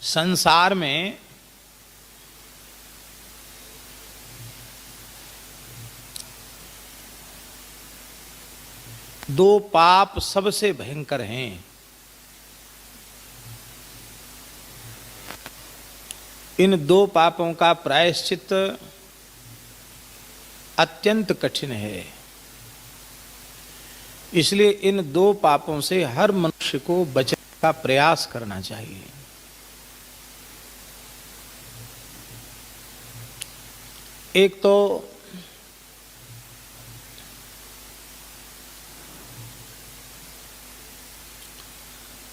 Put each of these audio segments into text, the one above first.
संसार में दो पाप सबसे भयंकर हैं। इन दो पापों का प्रायश्चित अत्यंत कठिन है। इसलिए इन दो पापों से हर मनुष्य को बचने का प्रयास करना चाहिए। एक तो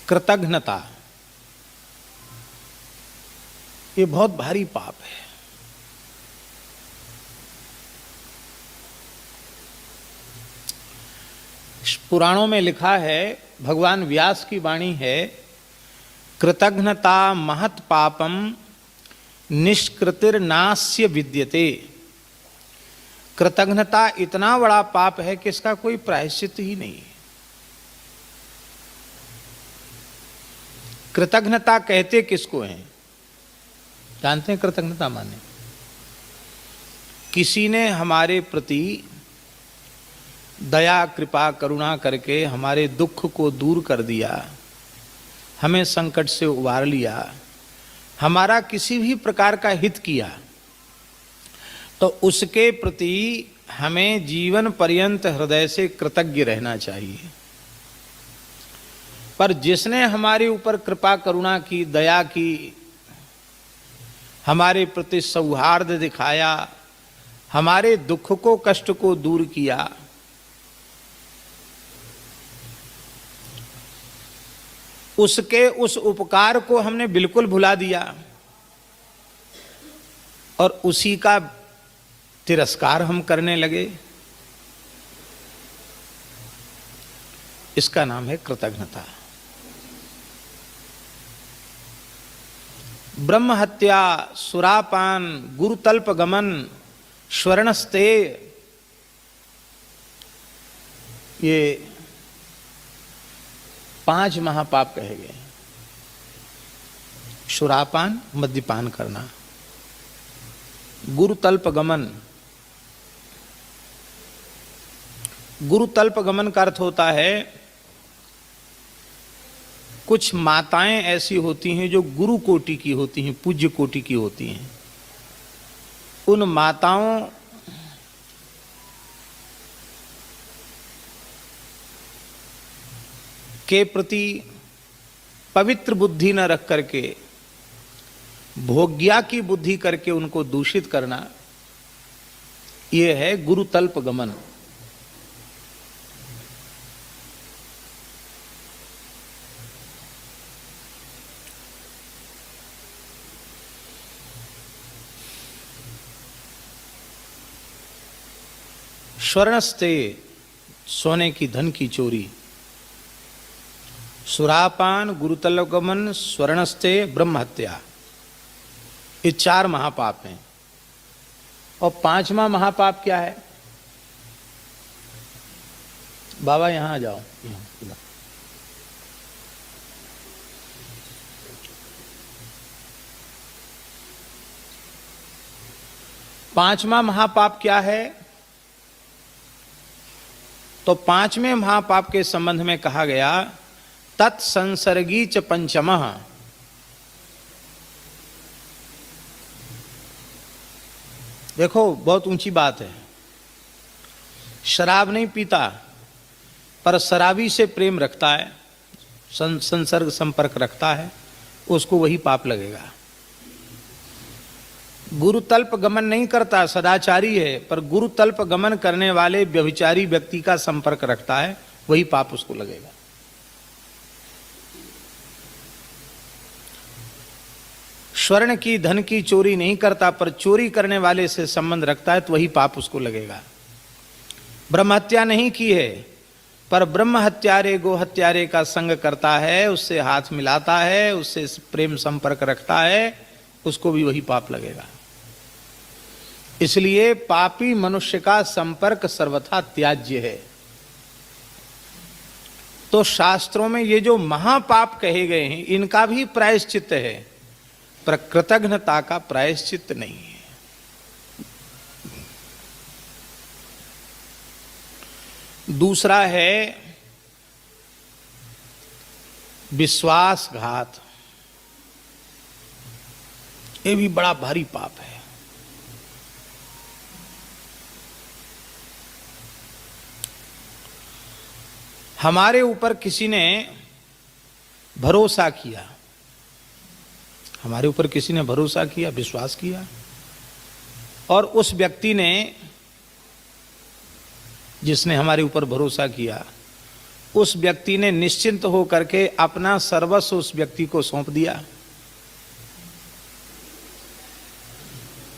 कृतघ्नता, ये बहुत भारी पाप है। पुराणों में लिखा है, भगवान व्यास की वाणी है, कृतघ्नता महत् पापम निष्कृतिर्नास्य विद्यते। कृतघ्नता इतना बड़ा पाप है कि इसका कोई प्रायश्चित ही नहीं है। कृतघ्नता कहते किसको हैं? जानते हैं कृतज्ञता माने? किसी ने हमारे प्रति दया कृपा करुणा करके हमारे दुख को दूर कर दिया, हमें संकट से उबार लिया, हमारा किसी भी प्रकार का हित किया, तो उसके प्रति हमें जीवन पर्यंत हृदय से कृतज्ञ रहना चाहिए। पर जिसने हमारे ऊपर कृपा करुणा की, दया की, हमारे प्रति सौहार्द दिखाया, हमारे दुख को कष्ट को दूर किया, उसके उस उपकार को हमने बिल्कुल भुला दिया और उसी का तिरस्कार हम करने लगे, इसका नाम है कृतज्ञता। ब्रह्म हत्या, सुरापान, गुरुतल्प गमन, स्वर्णस्ते, ये 5 महापाप कहे गए। सुरापान, मद्यपान करना, गुरुतल्प गमन, गुरुतल्प गमन का अर्थ होता है, कुछ माताएं ऐसी होती हैं जो गुरु कोटि की होती हैं, पूज्य कोटि की होती हैं। उन माताओं के प्रति पवित्र बुद्धि न रख करके भोग्या की बुद्धि करके उनको दूषित करना, यह है गुरुतल्प गमन। स्वर्णस्ते, सोने की धन की चोरी, सुरापान, गुरुतल्प गमन, स्वर्णस्ते, ब्रह्म हत्या, ये 4 महापाप हैं। और 5वां महापाप क्या है? बाबा यहां आ जाओ, यहाँ। 5वां महापाप क्या है? तो 5वें महापाप के संबंध में कहा गया, तत्संसर्गी च पंचमः। देखो बहुत ऊंची बात है। शराब नहीं पीता पर शराबी से प्रेम रखता है, संसर्ग संपर्क रखता है, उसको वही पाप लगेगा। गुरुतल्प गमन नहीं करता, सदाचारी है, पर गुरुतल्प गमन करने वाले व्यभिचारी व्यक्ति का संपर्क रखता है, वही पाप उसको लगेगा। स्वर्ण की धन की चोरी नहीं करता पर चोरी करने वाले से संबंध रखता है, तो वही पाप उसको लगेगा। ब्रह्म हत्या नहीं की है पर ब्रह्म हत्यारे गो हत्यारे का संग करता है, उससे हाथ मिलाता है, उससे प्रेम संपर्क रखता है, उसको भी वही पाप लगेगा। इसलिए पापी मनुष्य का संपर्क सर्वथा त्याज्य है। तो शास्त्रों में ये जो महापाप कहे गए हैं, इनका भी प्रायश्चित है। पर कृतघ्नता का प्रायश्चित नहीं है। दूसरा है विश्वासघात। ये भी बड़ा भारी पाप है। हमारे ऊपर किसी ने भरोसा किया, हमारे ऊपर किसी ने भरोसा किया, विश्वास किया, और उस व्यक्ति ने, जिसने हमारे ऊपर भरोसा किया, उस व्यक्ति ने निश्चिंत होकर के अपना सर्वस्व उस व्यक्ति को सौंप दिया।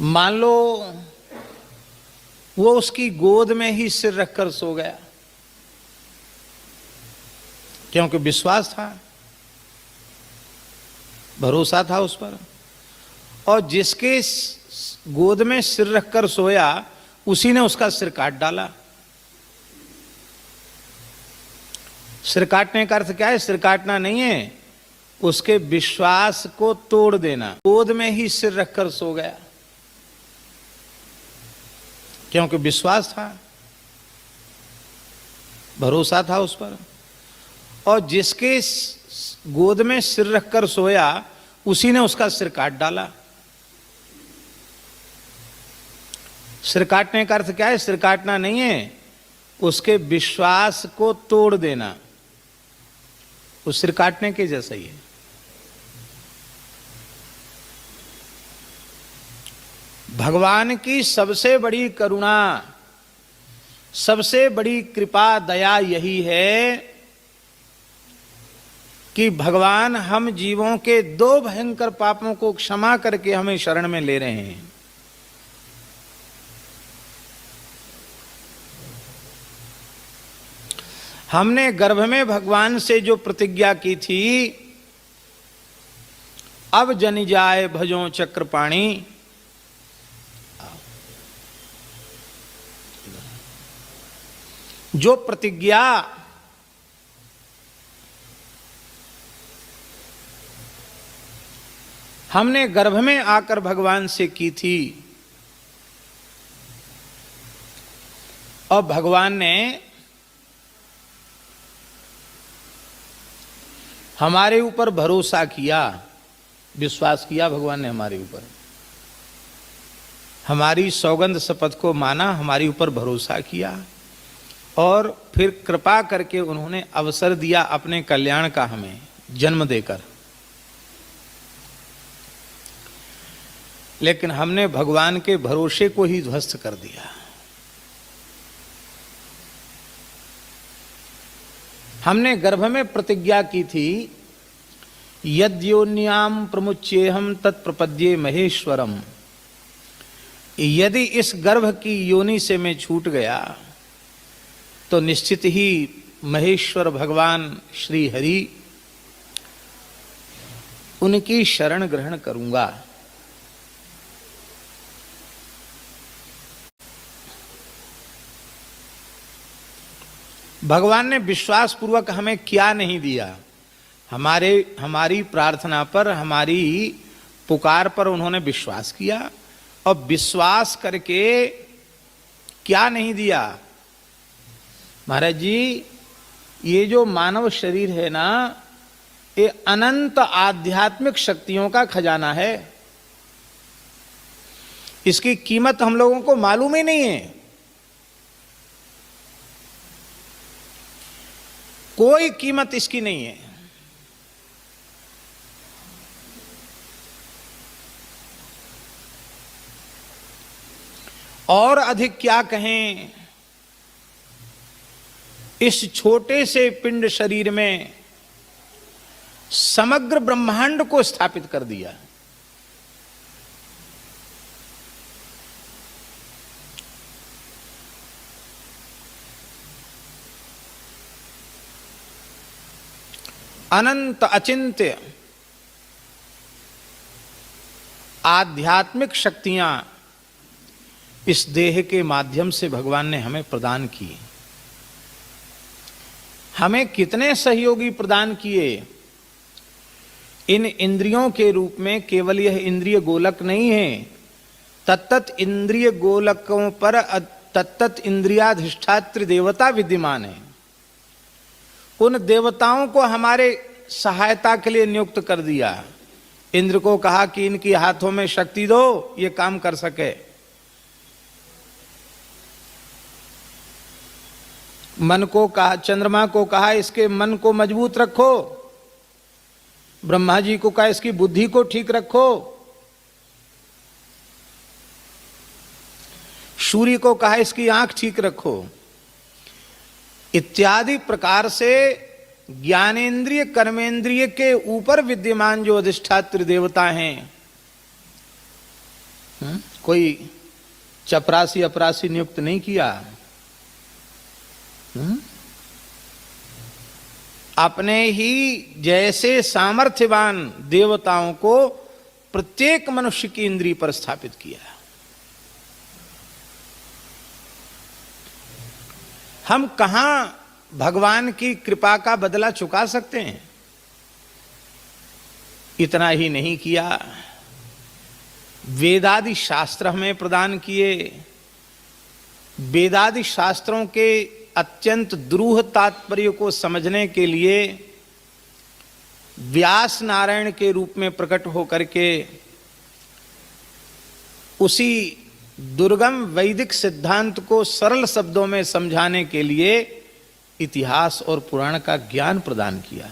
मान लो वो उसकी गोद में ही सिर रखकर सो गया, क्योंकि विश्वास था, भरोसा था उस पर, और जिसके गोद में सिर रखकर सोया उसी ने उसका सिर काट डाला। सिर काटने का अर्थ क्या है? सिर काटना नहीं है, उसके विश्वास को तोड़ देना। गोद में ही सिर रखकर सो गया, क्योंकि विश्वास था, भरोसा था उस पर, और जिसके गोद में सिर रखकर सोया उसी ने उसका सिर काट डाला। सिर काटने का अर्थ क्या है? सिर काटना नहीं है, उसके विश्वास को तोड़ देना। उस सिर काटने के जैसा ही है। भगवान की सबसे बड़ी करुणा, सबसे बड़ी कृपा, दया यही है कि भगवान हम जीवों के दो भयंकर पापों को क्षमा करके हमें शरण में ले रहे हैं। हमने गर्भ में भगवान से जो प्रतिज्ञा की थी, अब जनि जाए भजो चक्रपाणी, जो प्रतिज्ञा हमने गर्भ में आकर भगवान से की थी, और भगवान ने हमारे ऊपर भरोसा किया, विश्वास किया भगवान ने हमारे ऊपर, हमारी सौगंध शपथ को माना, हमारे ऊपर भरोसा किया, और फिर कृपा करके उन्होंने अवसर दिया अपने कल्याण का हमें जन्म देकर। लेकिन हमने भगवान के भरोसे को ही ध्वस्त कर दिया। हमने गर्भ में प्रतिज्ञा की थी, यद्योन्याम प्रमुच्येहम तत्प्रपद्ये महेश्वरम, यदि इस गर्भ की योनि से मैं छूट गया तो निश्चित ही महेश्वर भगवान श्री हरि, उनकी शरण ग्रहण करूंगा। भगवान ने विश्वास पूर्वक हमें क्या नहीं दिया? हमारी प्रार्थना पर, हमारी पुकार पर उन्होंने विश्वास किया, और विश्वास करके क्या नहीं दिया? महाराज जी, ये जो मानव शरीर है ना, ये अनंत आध्यात्मिक शक्तियों का खजाना है। इसकी कीमत हम लोगों को मालूम ही नहीं है। कोई कीमत इसकी नहीं है। और अधिक क्या कहें, इस छोटे से पिंड शरीर में समग्र ब्रह्मांड को स्थापित कर दिया। अनंत अचिंत्य आध्यात्मिक शक्तियां इस देह के माध्यम से भगवान ने हमें प्रदान की। हमें कितने सहयोगी प्रदान किए इन इंद्रियों के रूप में केवल यह इंद्रिय गोलक नहीं है, तत्त इंद्रिय गोलकों पर तत्त इंद्रियाधिष्ठात्र देवता विद्यमान है। उन देवताओं को हमारे सहायता के लिए नियुक्त कर दिया। इंद्र को कहा कि इनकी हाथों में शक्ति दो, ये काम कर सके। मन को कहा, चंद्रमा को कहा इसके मन को मजबूत रखो। ब्रह्मा जी को कहा इसकी बुद्धि को ठीक रखो। सूर्य को कहा इसकी आंख ठीक रखो। इत्यादि प्रकार से ज्ञानेन्द्रिय कर्मेंद्रिय के ऊपर विद्यमान जो अधिष्ठात्र देवता हैं, कोई चपरासी अपरासी नियुक्त नहीं किया। अपने ही जैसे सामर्थ्यवान देवताओं को प्रत्येक मनुष्य की इंद्रिय पर स्थापित किया। हम कहां भगवान की कृपा का बदला चुका सकते हैं? इतना ही नहीं किया, वेदादि शास्त्र हमें प्रदान किए। वेदादि शास्त्रों के अत्यंत द्रूह तात्पर्य को समझने के लिए व्यास नारायण के रूप में प्रकट होकर के उसी दुर्गम वैदिक सिद्धांत को सरल शब्दों में समझाने के लिए इतिहास और पुराण का ज्ञान प्रदान किया।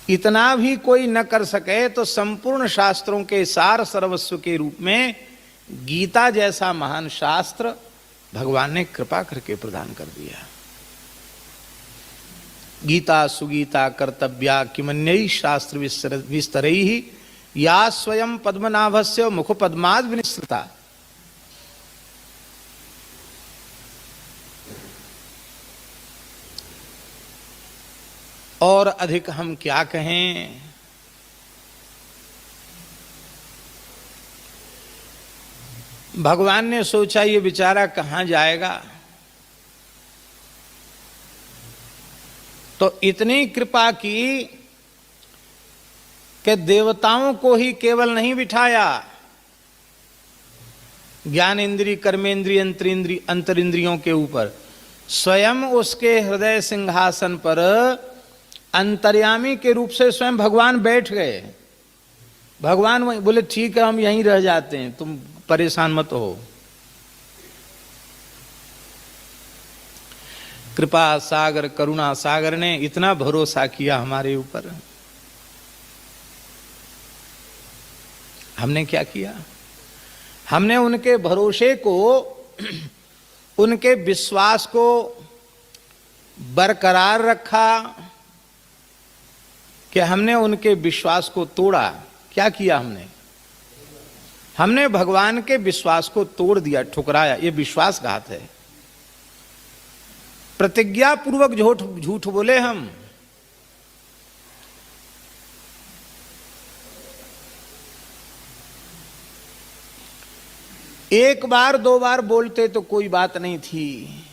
इतना भी कोई न कर सके तो संपूर्ण शास्त्रों के सार सर्वस्व के रूप में गीता जैसा महान शास्त्र भगवान ने कृपा करके प्रदान कर दिया। गीता सुगीता कर्तव्या किमन्यैः शास्त्र विस्तरैः या स्वयं पद्मनाभस्य मुख पद्माद् विनिसृता। और अधिक हम क्या कहें? भगवान ने सोचा ये बेचारा कहां जाएगा, तो इतनी कृपा की कि देवताओं को ही केवल नहीं बिठाया, ज्ञान इंद्रिय कर्मेंद्रिय अंतरिंद्रियों के ऊपर, स्वयं उसके हृदय सिंहासन पर अंतर्यामी के रूप से स्वयं भगवान बैठ गए। भगवान बोले ठीक है हम यहीं रह जाते हैं, तुम परेशान मत हो। कृपा सागर करुणा सागर ने इतना भरोसा किया हमारे ऊपर। हमने क्या किया? हमने उनके भरोसे को, उनके विश्वास को बरकरार रखा कि हमने उनके विश्वास को तोड़ा? क्या किया हमने? हमने भगवान के विश्वास को तोड़ दिया, ठुकराया। ये विश्वासघात है। प्रतिज्ञा पूर्वक झूठ बोले हम। एक बार दो बार बोलते तो कोई बात नहीं थी।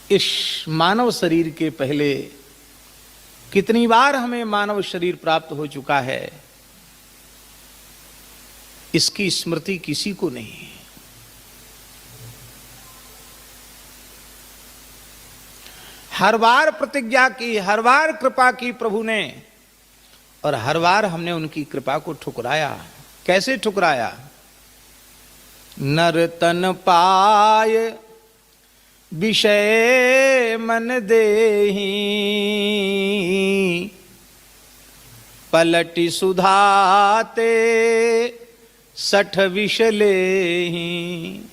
इस मानव शरीर के पहले कितनी बार हमें मानव शरीर प्राप्त हो चुका है, इसकी स्मृति किसी को नहीं। हर बार प्रतिज्ञा की, हर बार कृपा की प्रभु ने, और हर बार हमने उनकी कृपा को ठुकराया। कैसे ठुकराया? नर तन पाय विषय मन देहि, पलटि सुधाते 60 विष लेहि।